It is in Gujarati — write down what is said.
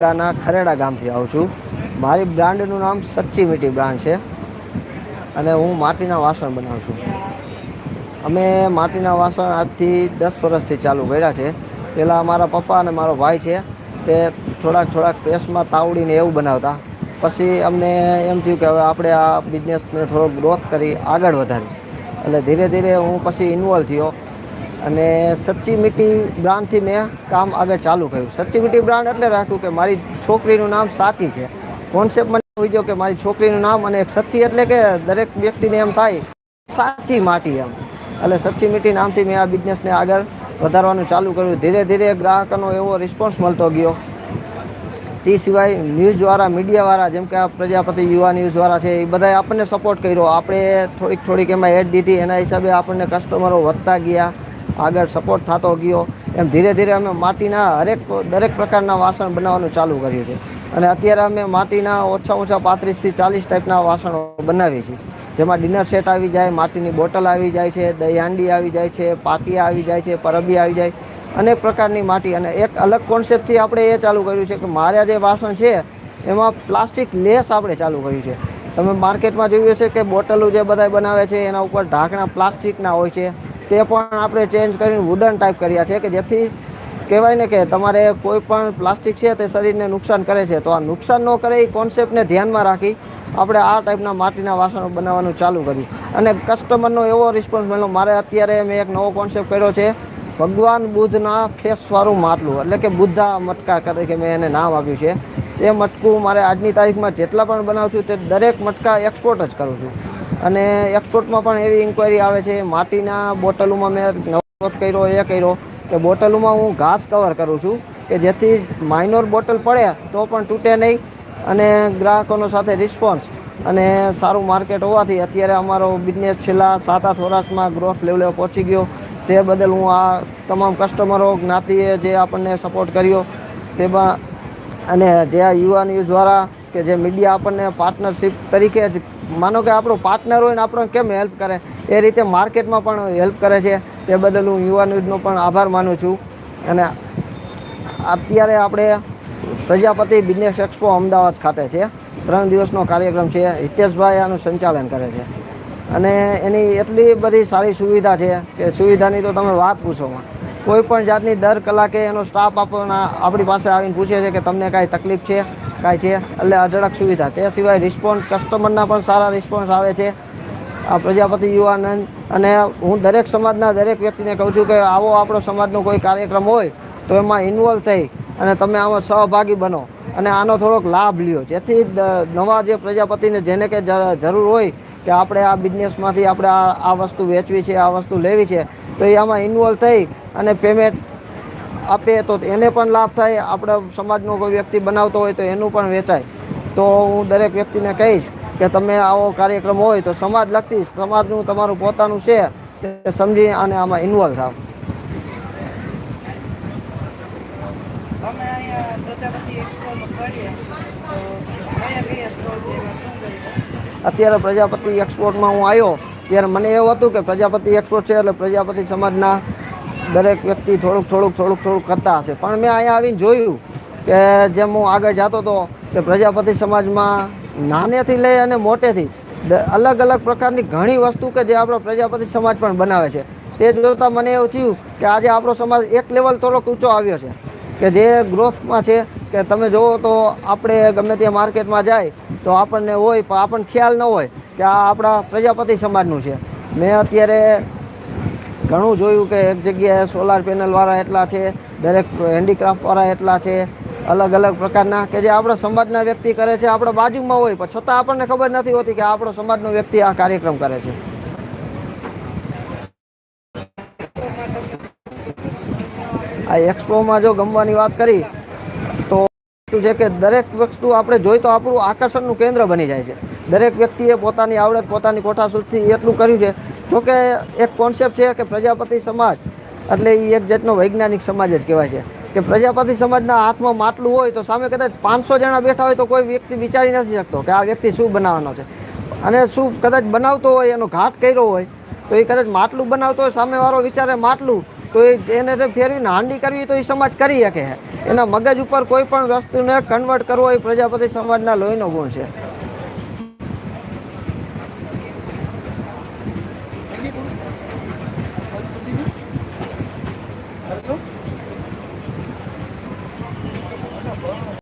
ના ખરેડા ગામથી આવું છું. મારી બ્રાન્ડનું નામ સચ્ચી મીઠી બ્રાન્ડ છે અને હું માટીના વાસણ બનાવું છું. અમે માટીના વાસણ આજથી 10 વર્ષથી ચાલુ કર્યા છે. પહેલાં અમારા પપ્પા અને મારો ભાઈ છે તે થોડાક પ્રેસમાં તાવડીને એવું બનાવતા. પછી અમને એમ થયું કે હવે આપણે આ બિઝનેસને થોડોક ગ્રોથ કરી આગળ વધારી, એટલે ધીરે ધીરે હું પછી ઇન્વોલ્વ થયો અને સચ્ચી મીઠી બ્રાન્ડથી મેં કામ આગળ ચાલુ કર્યું. સચ્ચી મીઠી બ્રાન્ડ એટલે રાખ્યું કે મારી છોકરીનું નામ સાચી છે. કોન્સેપ્ટ મને એવું ગયો કે મારી છોકરીનું નામ અને એક સચ્ચી એટલે કે દરેક વ્યક્તિને એમ થાય સાચી માટી એમ, એટલે સચ્ચી મીઠી નામથી મેં આ બિઝનેસને આગળ વધારવાનું ચાલુ કર્યું. ધીરે ધીરે ગ્રાહકોનો એવો રિસ્પોન્સ મળતો ગયો. તે સિવાય ન્યૂઝવાળા, મીડિયાવાળા, જેમ કે આ પ્રજાપતિ યુવા ન્યૂઝવાળા છે, એ બધાએ આપણને સપોર્ટ કર્યો. આપણે થોડીક એમાં એડ દીધી, એના હિસાબે આપણને કસ્ટમરો વધતા ગયા, આગળ સપોર્ટ થતો ગયો. એમ ધીરે ધીરે અમે માટીના દરેક પ્રકારના વાસણ બનાવવાનું ચાલુ કર્યું છે અને અત્યારે અમે માટીના ઓછા 35થી 40 ટાઈપના વાસણો બનાવીએ છીએ. જેમાં ડિનર સેટ આવી જાય, માટીની બોટલ આવી જાય છે, દહીં હાંડી આવી જાય છે, પાટિયા આવી જાય છે, પરબી આવી જાય, અનેક પ્રકારની માટી. અને એક અલગ કોન્સેપ્ટથી આપણે એ ચાલુ કર્યું છે કે મારા જે વાસણ છે એમાં પ્લાસ્ટિક લેસ આપણે ચાલુ કર્યું છે. તમે માર્કેટમાં જોયું છે કે બોટલો જે બધા બનાવે છે એના ઉપર ઢાંકણા પ્લાસ્ટિકના હોય છે, તે પણ આપણે ચેન્જ કરીને વુડન ટાઈપ કર્યા છે કે જેથી કહેવાય ને કે તમારે કોઈ પણ પ્લાસ્ટિક છે તે શરીરને નુકસાન કરે છે, તો આ નુકસાન ન કરે એ કોન્સેપ્ટને ધ્યાનમાં રાખી આપણે આ ટાઈપના માટીના વાસણો બનાવવાનું ચાલુ કર્યું અને કસ્ટમરનો એવો રિસ્પોન્સ મળ્યો. મારે અત્યારે મેં એક નવો કોન્સેપ્ટ કર્યો છે, ભગવાન બુદ્ધના ફેસવાળું માટલું, એટલે કે બુદ્ધા મટકા તરીકે મેં એને નામ આપ્યું છે. એ મટકું મારે આજની તારીખમાં જેટલા પણ બનાવું છું તે દરેક મટકા એક્સપોર્ટ જ કરું છું અને એક્સપોર્ટમાં પણ એવી ઇન્ક્વાયરી આવે છે. માટીના બોટલોમાં મેં નવો કર્યો કે બોટલોમાં હું ઘાસ કવર કરું છું કે જેથી માઇનોર બોટલ પડે તો પણ તૂટે નહીં અને ગ્રાહકોનો સાથે રિસ્પોન્સ અને સારું માર્કેટ હોવાથી અત્યારે અમારો બિઝનેસ છેલ્લા 7-8 વર્ષમાં ગ્રોથ લેવલે પહોંચી ગયો. તે બદલ હું આ તમામ કસ્ટમરો, જ્ઞાતિએ જે આપણને સપોર્ટ કર્યો તેમાં, અને જે આ યુવા ન્યૂઝવાળા કે જે મીડિયા આપણને પાર્ટનરશિપ તરીકે જ માનો કે આપણો પાર્ટનર હોય ને આપણને કેમ હેલ્પ કરે, એ રીતે માર્કેટમાં પણ હેલ્પ કરે છે. તે બદલ હું યુવા ન્યૂઝનો પણ આભાર માનું છું. અને અત્યારે આપણે પ્રજાપતિ બિઝનેસ એક્સપો અમદાવાદ ખાતે છે, 3 દિવસનો કાર્યક્રમ છે. હિતેશભાઈ આનું સંચાલન કરે છે અને એની એટલી બધી સારી સુવિધા છે કે સુવિધાની તો તમે વાત પૂછોમાં. કોઈ પણ જાતની દર કલાકે એનો સ્ટાફ આપણી પાસે આવીને પૂછે છે કે તમને કાંઈ તકલીફ છે, કાંઈ છે, એટલે અઢળક સુવિધા. તે સિવાય રિસ્પોન્સ, કસ્ટમરના પણ સારા રિસ્પોન્સ આવે છે આ પ્રજાપતિ યુવાનંદ. અને હું દરેક સમાજના દરેક વ્યક્તિને કહું છું કે આવો આપણો સમાજનો કોઈ કાર્યક્રમ હોય તો એમાં ઇન્વોલ્વ થઈ અને તમે આમાં સહભાગી બનો અને આનો થોડોક લાભ લ્યો, જેથી નવા જે પ્રજાપતિને જેને કે જરૂર હોય કે આપણે આ બિઝનેસમાંથી આપણે આ વસ્તુ વેચવી છે, આ વસ્તુ લેવી છે, તો એ આમાં ઇન્વોલ્વ થઈ અને પેમેન્ટ આપે તો એને પણ લાભ થાય. આપણે સમાજનો કોઈ વ્યક્તિ બનાવતો હોય તો એનું પણ વેચાય. તો હું દરેક વ્યક્તિને કહીશ કે તમે આવો કાર્યક્રમ હોય તો સમાજલક્ષી, સમાજનું તમારું પોતાનું છે તે સમજી અને આમાં ઇન્વોલ્વ થાવ. અત્યારે પ્રજાપતિ એક્સપોર્ટમાં હું આવ્યો ત્યારે મને એવું હતું કે પ્રજાપતિ એક્સપોર્ટ છે એટલે પ્રજાપતિ સમાજના દરેક વ્યક્તિ થોડુંક કરતા હશે, પણ મેં અહીંયા આવીને જોયું કે જેમ હું આગળ જતો હતો કે પ્રજાપતિ સમાજમાં નાનેથી લઈ અને મોટેથી અલગ પ્રકારની ઘણી વસ્તુ કે જે આપણો પ્રજાપતિ સમાજ પણ બનાવે છે. તે જોતાં મને એવું થયું કે આજે આપણો સમાજ એક લેવલ થોડોક ઊંચો આવ્યો છે કે જે ગ્રોથમાં છે. કે તમે જુઓ તો આપણે ગમે ત્યાં માર્કેટમાં જાય તો આપણને હોય પણ આપણને ખ્યાલ ન હોય કે આ આપણા પ્રજાપતિ સમાજનું છે. મેં અત્યારે ઘણું જોયું કે એક જગ્યાએ સોલાર પેનલવાળા એટલા છે, દરેક હેન્ડીક્રાફ્ટવાળા એટલા છે, અલગ પ્રકારના કે જે આપણા સમાજના વ્યક્તિ કરે છે, આપણા બાજુમાં હોય પણ છતાં આપણને ખબર નથી હોતી કે આપણો સમાજનો વ્યક્તિ આ કાર્યક્રમ કરે છે. આ એક્સપોમાં જો ગમવાની વાત કરી તો છે કે દરેક વસ્તુ આપણે જોઈ તો આપણું આકર્ષણનું કેન્દ્ર બની જાય છે. દરેક વ્યક્તિએ પોતાની આવડત, પોતાની કોઠાસૂઝથી એટલું કર્યું છે. જોકે એક કોન્સેપ્ટ છે કે પ્રજાપતિ સમાજ એટલે એ એક જાતનો વૈજ્ઞાનિક સમાજ જ કહેવાય છે કે પ્રજાપતિ સમાજના હાથમાં માટલું હોય તો સામે કદાચ 500 જણા બેઠા હોય તો કોઈ વ્યક્તિ વિચારી નથી શકતો કે આ વ્યક્તિ શું બનાવવાનો છે અને શું કદાચ બનાવતો હોય, એનો ઘાટ કર્યો હોય તો એ કદાચ માટલું બનાવતો હોય, સામેવાળો વિચારે માટલું તો એને તે ફેરવીને હાંડી કરવી તો એ સમાજ કરી શકે છે. એના મગજ ઉપર કોઈ પણ વસ્તુને કન્વર્ટ કરવો એ પ્રજાપતિ સમાજના લોહીનો ગુણ છે. Hello?